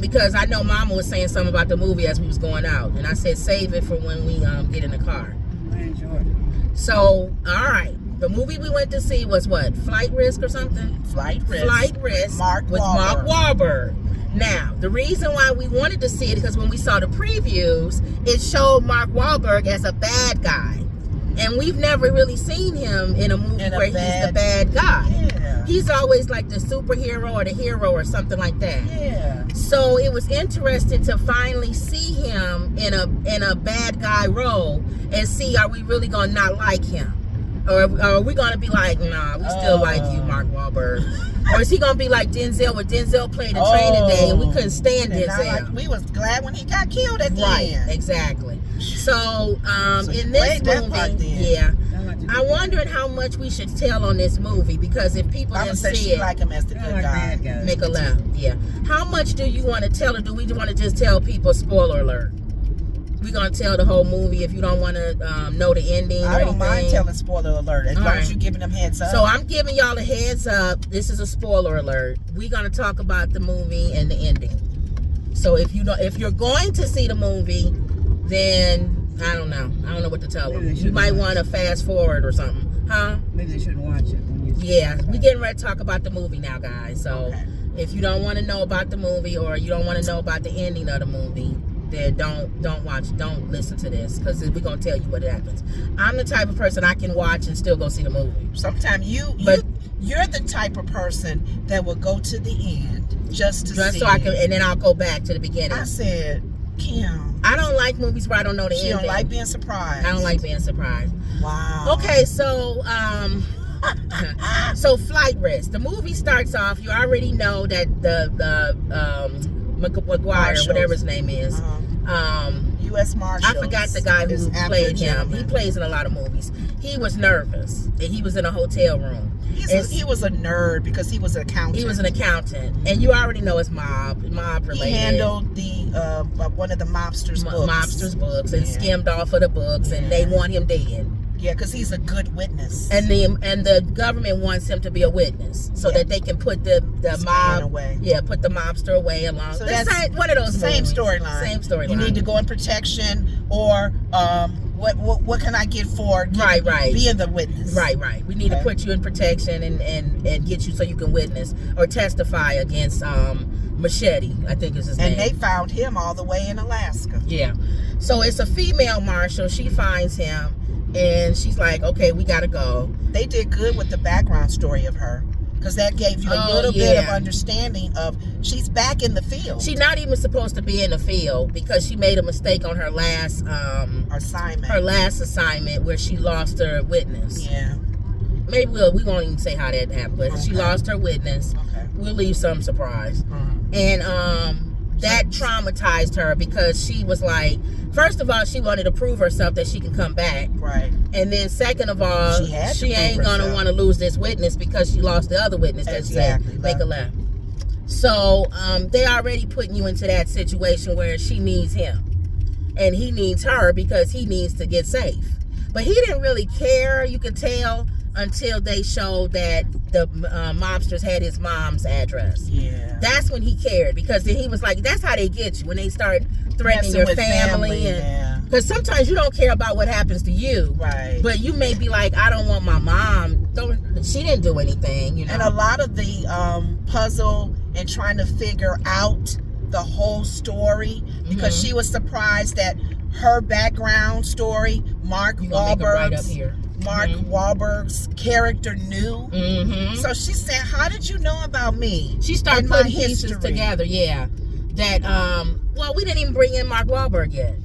because I know Mama was saying something about the movie as we was going out, and I said save it for when we get in the car. I enjoyed it. So, all right. The movie we went to see was what? Flight Risk or something? Flight Risk. Flight Risk with Mark Wahlberg. Now, the reason why we wanted to see it is because when we saw the previews, it showed Mark Wahlberg as a bad guy. And we've never really seen him in a movie where he's the bad guy. Yeah. He's always like the superhero or the hero or something like that. Yeah. So it was interesting to finally see him in a bad guy role and see, are we really gonna not like him? Or are we gonna be like, nah, we still like you, Mark Wahlberg? Or is he gonna be like Denzel, when Denzel played in Training Day and we couldn't stand Denzel? We was glad when he got killed at the end. Right, exactly. So, in this movie, I wondered how much we should tell on this movie, because if people didn't see it, like him as the good guy. Make a left. Yeah. How much do you want to tell, or do we want to just tell people spoiler alert? We're going to tell the whole movie if you don't want to know the ending or anything. I don't mind telling spoiler alert as long as you're giving them heads up. So I'm giving y'all a heads up. This is a spoiler alert. We're going to talk about the movie and the ending. So if you're going to see the movie, then I don't know what to tell them. You might want to fast forward or something. Huh? Maybe they shouldn't watch it. Yeah, we're getting ready to talk about the movie now, guys. So if you don't want to know about the movie, or you don't want to know about the ending of the movie, then don't listen to this, because we're gonna tell you what happens. I'm the type of person I can watch and still go see the movie. Sometimes you're the type of person that will go to the end just see so I can, and then I'll go back to the beginning. I said, Kim, I don't like movies where I don't know the ending. She don't like being surprised. I don't like being surprised. Wow. Okay, so so Flight Risk. The movie starts off. You already know that the McGuire, whatever his name is. U.S. Marshal. I forgot the guy who played him. He plays in a lot of movies. He was nervous. He was in a hotel room. He was a nerd because he was an accountant. He was an accountant, and you already know it's mob related. He handled the one of the mobsters' books, and skimmed off of the books, and they want him dead. Yeah, because he's a good witness. And the government wants him to be a witness so that they can put the mob away. Yeah, put the mobster away along. So that's one of those same storyline. Same storyline. You need to go in protection, or what can I get for being the witness? Right. We need to put you in protection and get you so you can witness or testify against Machete, I think is his name. And they found him all the way in Alaska. Yeah. So it's a female marshal. She finds him. And she's like, okay, we gotta go. They did good with the background story of her, because that gave you a little bit of understanding of she's back in the field. She's not even supposed to be in the field, because she made a mistake on her last assignment. Her last assignment, where she lost her witness. Yeah. Maybe we won't even say how that happened, but she lost her witness. Okay. We'll leave some surprise. And that traumatized her, because she was like, first of all, she wanted to prove herself that she can come back. Right. And then second of all, she ain't going to want to lose this witness, because she lost the other witness that she had. Make a left. So they already putting you into that situation where she needs him. And he needs her, because he needs to get safe. But he didn't really care, you could tell, until they showed that the mobsters had his mom's address. Yeah. That's when he cared, because then he was like, that's how they get you, when they start threatening your family. And because sometimes you don't care about what happens to you. Right. But you may be like, I don't want my mom. She didn't do anything, you know. And a lot of the puzzle and trying to figure out the whole story, because she was surprised that her background story, Mark Wahlberg's character knew. So she said, how did you know about me? She started putting pieces together, that well, we didn't even bring in Mark Wahlberg yet.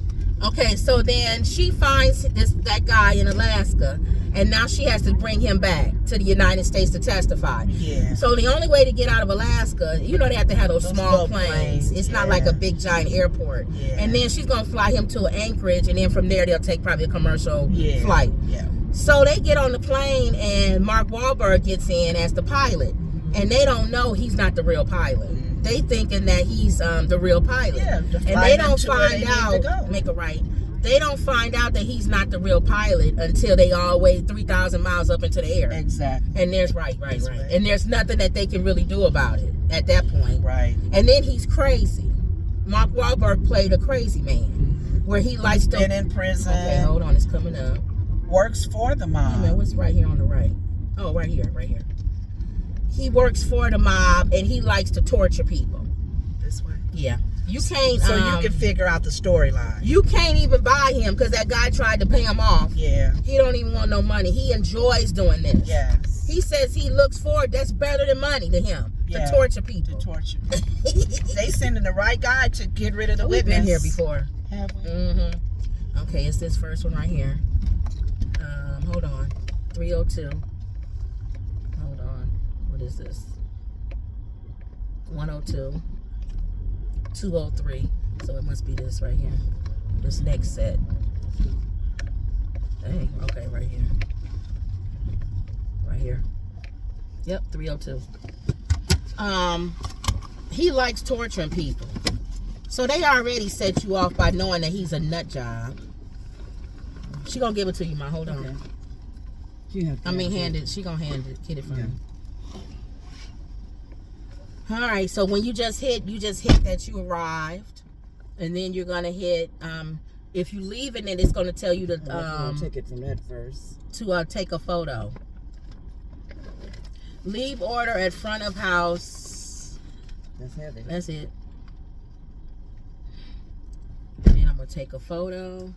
Okay, so then she finds that guy in Alaska, and now she has to bring him back to the United States to testify. Yeah. So the only way to get out of Alaska, you know, they have to have those small planes. It's not like a big giant airport. Yeah. And then she's gonna fly him to Anchorage, and then from there they'll take probably a commercial flight. Yeah. So they get on the plane, and Mark Wahlberg gets in as the pilot, and they don't know he's not the real pilot. They thinking that he's the real pilot. Yeah, and they don't find out. Make a right. They don't find out that he's not the real pilot until they all weigh 3,000 miles up into the air. Exactly. And there's right. And there's nothing that they can really do about it at that point. Right. And then he's crazy. Mark Wahlberg played a crazy man, where he likes to. Been in prison. Okay, hold on, it's coming up. Works for the mob. Wait a minute, what's right here on the right? Oh, right here. He works for the mob, and he likes to torture people. This way. Yeah. You can't. So you can figure out the storyline. You can't even buy him because that guy tried to pay him off. Yeah. He don't even want no money. He enjoys doing this. Yes. He says he looks forward. That's better than money to him. Yeah. To torture people. They sending the right guy to get rid of the witness. We've been here before. Have we? Mm-hmm. Okay, it's this first one right here. Hold on. 302. Hold on. What is this? 102. 203. So it must be this right here. This next set. Dang. Okay, right here. Right here. Yep, 302. He likes torturing people. So they already set you off by knowing that he's a nut job. She gonna give it to you, Ma. Hold on. Okay. Hand it. She gonna hand it. Get it from me. All right. So when you just hit that you arrived, and then you're gonna hit. If you leave it, then it's gonna tell you to take it from that first. To take a photo. Leave order at front of house. That's heavy. That's it. And I'm gonna take a photo.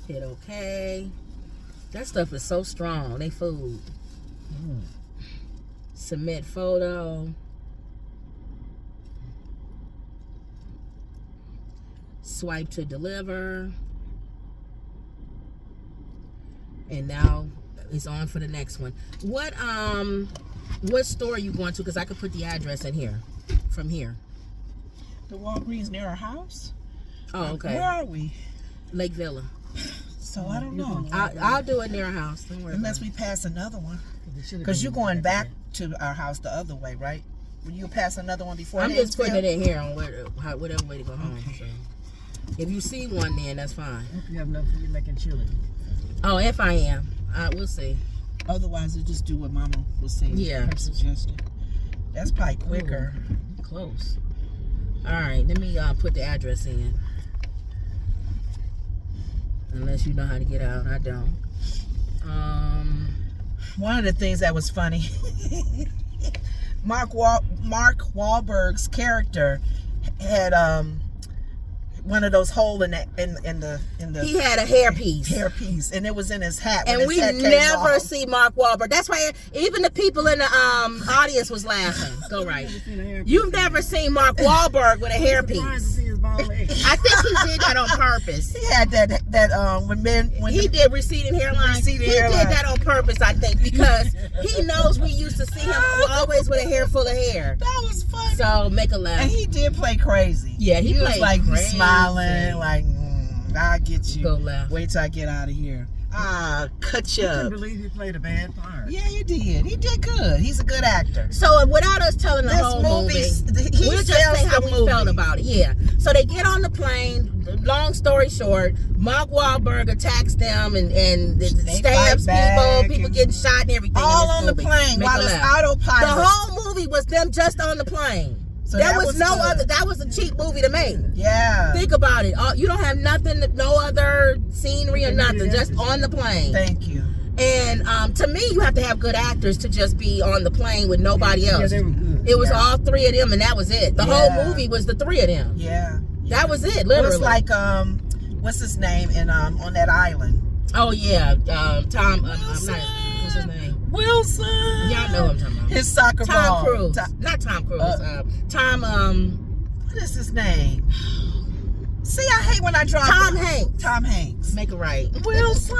Hit okay. That stuff is so strong. They food. Submit photo. Swipe to deliver. And now it's on for the next one. What store are you going to? Because I could put the address in here. From here. The Walgreens near our house? Oh, okay. Where are we? Lake Villa. So I don't know. I'll do it near our house. Don't worry. Unless we pass another one. Because you're going back to our house the other way, right? Will you pass another one before? I'm just putting it in here on whatever way to go home. So. If you see one, then that's fine. I hope you have enough for you making chili. Oh, if I am, we'll see. Otherwise, we'll just do what Mama was saying. Yeah. Her suggestion. That's probably quicker. Ooh, close. All right, let me put the address in. Unless you know how to get out, I don't. One of the things that was funny, Mark Wahlberg's character had one of those holes in the. He had a hairpiece. And it was in his hat. And we never see Mark Wahlberg. That's why even the people in the audience was laughing. Go right. You've never seen Mark Wahlberg with a hairpiece. I think he did that on purpose. He had that when he did receding hairline. He did that on purpose, I think, because he knows we used to see him always with a hair full of hair. That was funny. So make a laugh. And he did play crazy. Yeah, he was like crazy. Smiling, like I'll get you. Go laugh. Wait till I get out of here. Cut you I up. can't believe he played a bad part. Yeah, you did. He did good. He's a good actor. So without us telling the whole movie, we'll just say how we felt about it. Yeah. So they get on the plane. Long story short, Mark Wahlberg attacks them and stabs people getting shot and everything. All on the plane while it's autopilot. The whole movie was them just on the plane. So that was no other. That was a cheap movie to make. Yeah. Think about it. You don't have nothing, no other scenery or nothing, just on the plane. Thank you. And to me, you have to have good actors to just be on the plane with nobody else. Yeah, they were good. It was all three of them, and that was it. The whole movie was the three of them. Yeah. That was it, literally. It was like what's his name in on that island? Oh yeah, Tom. What's his name? Wilson. Y'all know what I'm talking about. His soccer ball. Tom Cruise. Not Tom Cruise. Tom. What is his name? See, I hate when I drop Tom Hanks. Tom Hanks. Make it right. Wilson.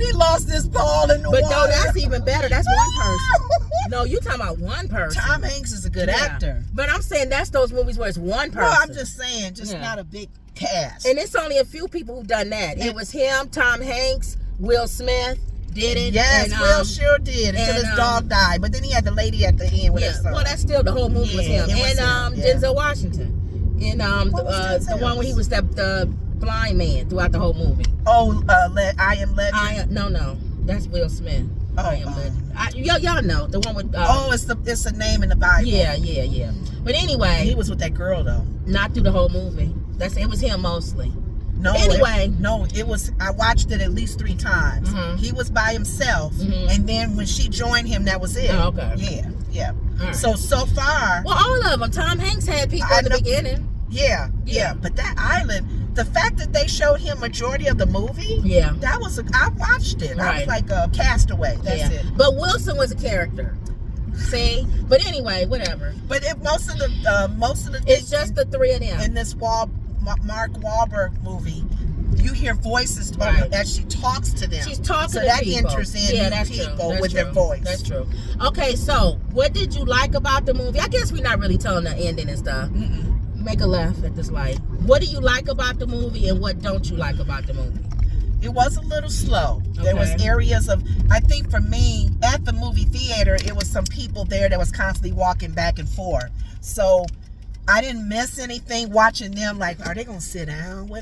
He lost his ball in the water. But no, that's even better. That's one person. No, you talking about one person. Tom Hanks is a good actor. But I'm saying that's those movies where it's one person. Well, I'm just saying, not a big cast. And it's only a few people who've done that. It was him, Tom Hanks, Will Smith did it. Yes, and, Will sure did until his dog died. But then he had the lady at the end with his son. Well, that's still the whole movie was him. And Denzel Washington. And the one where he was the blind man throughout the whole movie. Oh, I Am Legend. No, that's Will Smith. Oh, I Am Legend. Y'all know the one with. It's the name in the Bible. Yeah. But anyway, he was with that girl though. Not through the whole movie. It was him mostly. No, anyway, it was. I watched it at least 3 times. Mm-hmm. He was by himself, and then when she joined him, that was it. Oh, okay. Yeah. Right. So far, well, all of them. Tom Hanks had people at the beginning. Yeah. But that island, the fact that they showed him majority of the movie, that was. I watched it. Right. I was like a Castaway. That's it. But Wilson was a character. See, but anyway, whatever. But most of the it's just the 3 of them in this Mark Wahlberg movie. You hear voices as she talks to them. She's talking so to that people. enters in people with their voice. That's true. Okay, so what did you like about the movie? I guess we're not really telling the ending and stuff. Make a laugh at this light. What do you like about the movie and what don't you like about the movie? It was a little slow. Okay. There was areas of, I think for me, at the movie theater, it was some people there that was constantly walking back and forth. So I didn't miss anything watching them. Like, are they gonna sit down? Why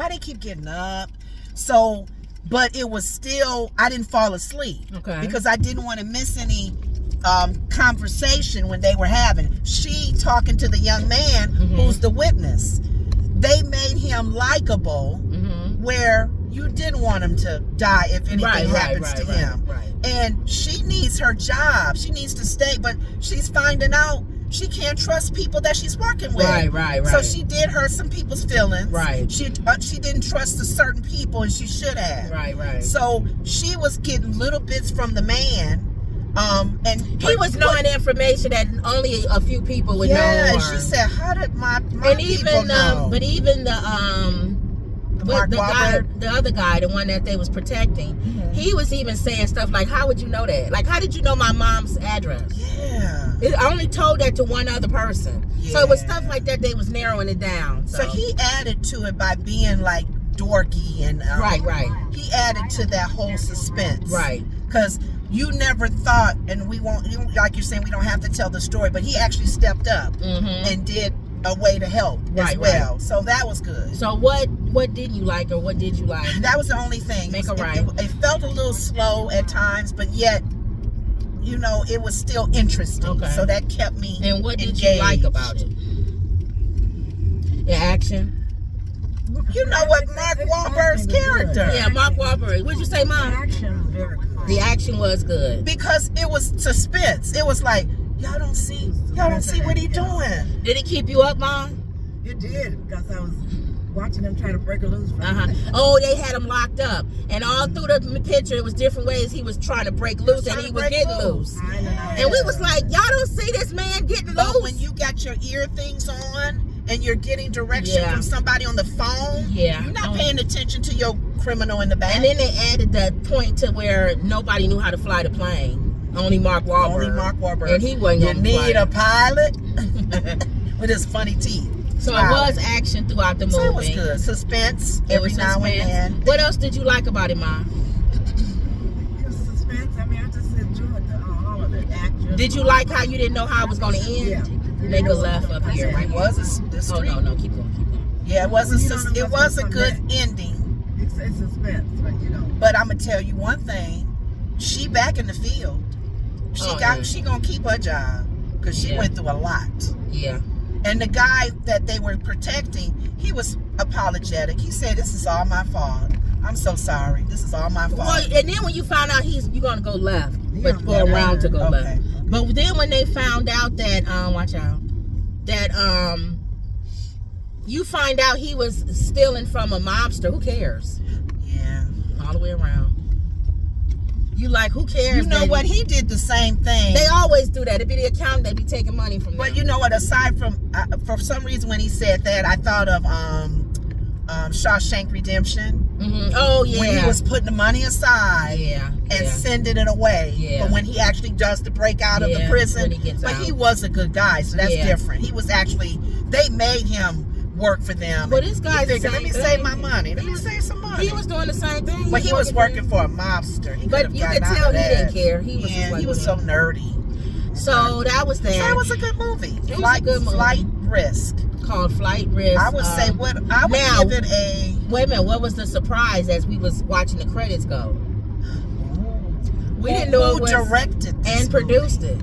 they keep getting up? So, but it was still, I didn't fall asleep because I didn't want to miss any conversation when they were having. She talking to the young man who's the witness. They made him likable, where you didn't want him to die if anything happens to him. And she needs her job. She needs to stay, but she's finding out she can't trust people that she's working with. Right. So she did hurt some people's feelings. She didn't trust the certain people, and she should have. Right. So she was getting little bits from the man. And he was knowing information that only a few people would know. Yeah, and she said, "How did my people know?" But even Mark Wahlberg, the other guy, the one that they was protecting, he was even saying stuff like, "How would you know that? Like, how did you know my mom's address?" I only told that to one other person. So it was stuff like that. They was narrowing it down. So he added to it by being like dorky and right. He added to that whole suspense, because you never thought, and we won't, like you're saying, we don't have to tell the story, but he actually stepped up and did a way to help as well. So that was good. So what didn't you like, or what did you like? That was the only thing. It felt a little slow at times, but yet, it was still interesting. So that kept me And what engaged. did you like about it? The action? You know what, Mark Wahlberg's character. Yeah, Mark Wahlberg. What'd you say, Mom? The action was very good. The action was good. Because it was suspense. It was like, y'all don't see what he doing. Did it keep you up, Mom? It did, because I was watching them try to break her loose. Oh, they had him locked up. And all through the picture, it was different ways he was trying to break loose, and he was getting loose. And we was like, y'all don't see this man getting loose? But when you got your ear things on, and you're getting direction from somebody on the phone, you're not paying attention to your criminal in the back. And then they added the point to where nobody knew how to fly the plane. Only Mark Wahlberg. And he wasn't going to fly. You need a pilot with his funny teeth. So it was action throughout the movie. So it was good. Suspense every now and then. What else did you like about it, Mom? It was suspense. I mean, I just enjoyed all of it. Action. Did you like how you didn't know how it was going to end? Yeah. Make a laugh up here. It was a street. Oh, no, keep going. Yeah, it was a good ending. It's suspense, but But I'm gonna tell you one thing. She back in the field. She gonna keep her job because she went through a lot. Yeah. And the guy that they were protecting, he was apologetic. He said, "This is all my fault. I'm so sorry. This is all my fault." Well, and then when you found out you're gonna go left, but go around to go left. But then when they found out that watch out, that you find out he was stealing from a mobster, who cares? Yeah. All the way around. You like, who cares? You know what? He did the same thing. They always do that. It'd be the accountant. They'd be taking money from them. But you know what? Aside from, for some reason when he said that, I thought of Shawshank Redemption. Oh, yeah. When he was putting the money aside and sending it away. Yeah. But when he actually does the break out of the prison. When he gets out. He was a good guy, so that's different. He was actually, they made him work for them. Well, this guy's figured, let me save my money. Let me save some money. He was doing the same thing. But he was working for a mobster. But you could tell he didn't care. He was so nerdy. So that was that. So that was a good movie. It was a good movie. Flight Risk. called Flight Risk. I would say what I would now, give it a. Wait a minute. What was the surprise as we was watching the credits go? We didn't know it was directed this and produced it.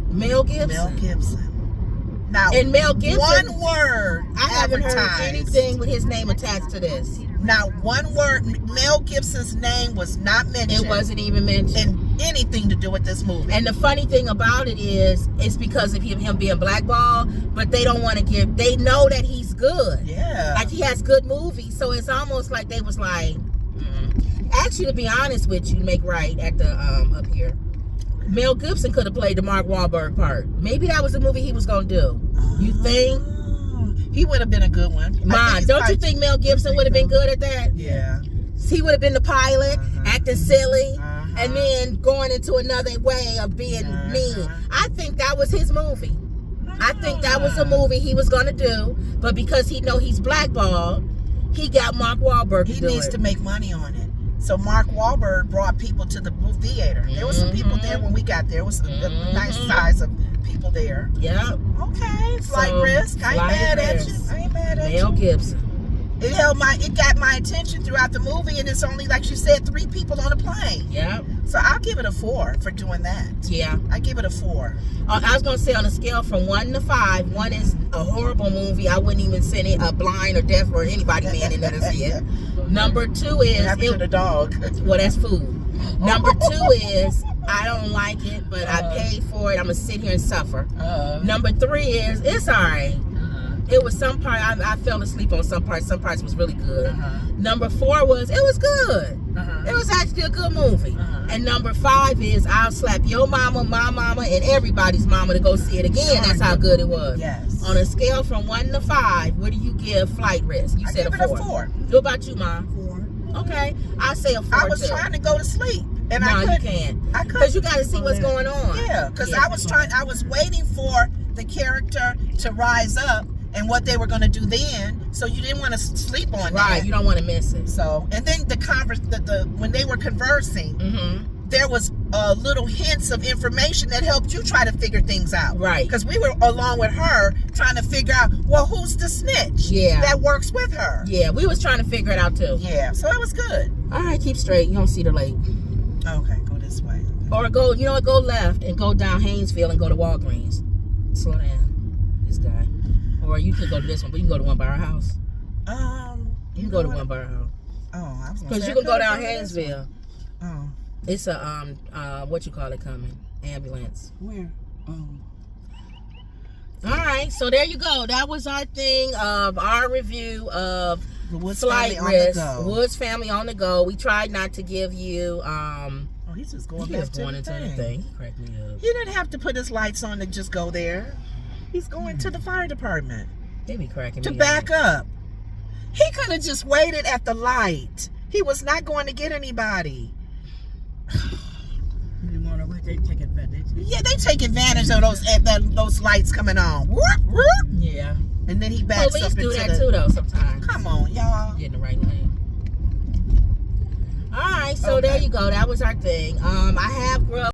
Mel Gibson. Mel Gibson. Now, and Mel Gibson. One word. I haven't heard anything with his name attached to this. Not one word. Mel Gibson's name was not mentioned. It wasn't even mentioned. And anything to do with this movie. And the funny thing about it is, it's because of him being blackballed, but they don't want to give. They know that he's good. Yeah. Like he has good movies, so it's almost like they was like. Actually, to be honest with you, make right at the up here. Mel Gibson could have played the Mark Wahlberg part. Maybe that was the movie he was gonna do. You think? He would have been a good one. Mom, don't you think Mel Gibson would have been good at that? Yeah. He would have been the pilot, acting silly, and then going into another way of being mean. I think that was his movie. I think that was a movie he was gonna do, but because he know he's blackballed, he got Mark Wahlberg to do it. He needs to make money on it. So Mark Wahlberg brought people to the movie theater. There was some people there when we got there. It was a nice size of people there. Yeah. Okay. Flight Risk. I ain't mad at you. I ain't mad at you. Mel Gibson. It got my attention throughout the movie, and it's only, like you said, 3 people on a plane. Yeah. So I'll give it a 4 for doing that. Yeah. I give it a 4. I was gonna say on a scale from 1 to 5, 1 is a horrible movie. I wouldn't even send it a blind or deaf or anybody man in there to see it. Number 2 is to the dog. Well, that's food. Number 2 is I don't like it, but I paid for it. I'm gonna sit here and suffer. Number 3 is it's alright. It was some part I fell asleep on some parts. Some parts was really good. Number 4 was it was good. It was actually a good movie. And number 5 is I'll slap your mama, my mama, and everybody's mama to go see it again. That's how good it was. Yes. On a scale from 1 to 5, what do you give Flight Risk? You said give a it 4. a 4. What about you, Mom? 4. Okay, I'll say a 4 I was trying to go to sleep, and no, I couldn't. you can't. I couldn't. Because you got to see what's going on. Yeah, because I was waiting for the character to rise up and what they were going to do then, so you didn't want to sleep on that. Right, you don't want to miss it. So, and then when they were conversing, there was little hints of information that helped you try to figure things out. Right. Because we were along with her trying to figure out, well, who's the snitch that works with her? Yeah, we was trying to figure it out too. Yeah, so it was good. All right, keep straight. You don't see the lake. Okay, go this way. Or go, you know what, go left and go down Haynesville and go to Walgreens. Slow down. This guy. Or you could go to this one, but you can go to one by our house. You can go to one by our house. Oh, I was gonna say. Because you can go down Haynesville. Oh. It's a, what you call it coming? Ambulance. Where? Oh. All right, so there you go. That was our thing of our review of The Woods Flight Family on the Risk. Go. Woods Family on the Go. We tried not to give you, Oh, he's just going he back was to going the into the thing. thing. He cracked me up. He didn't have to put his lights on to just go there. He's going to the fire department They be cracking to me back up. up. He could have just waited at the light. He was not going to get anybody. You want to wait? They take advantage. Yeah, they take advantage of those lights coming on. Whoop, whoop. Yeah. And then he backs Police up do into that too, though, sometimes. Come on, y'all. Get in the right lane. All right, so there you go. That was our thing. I have grub.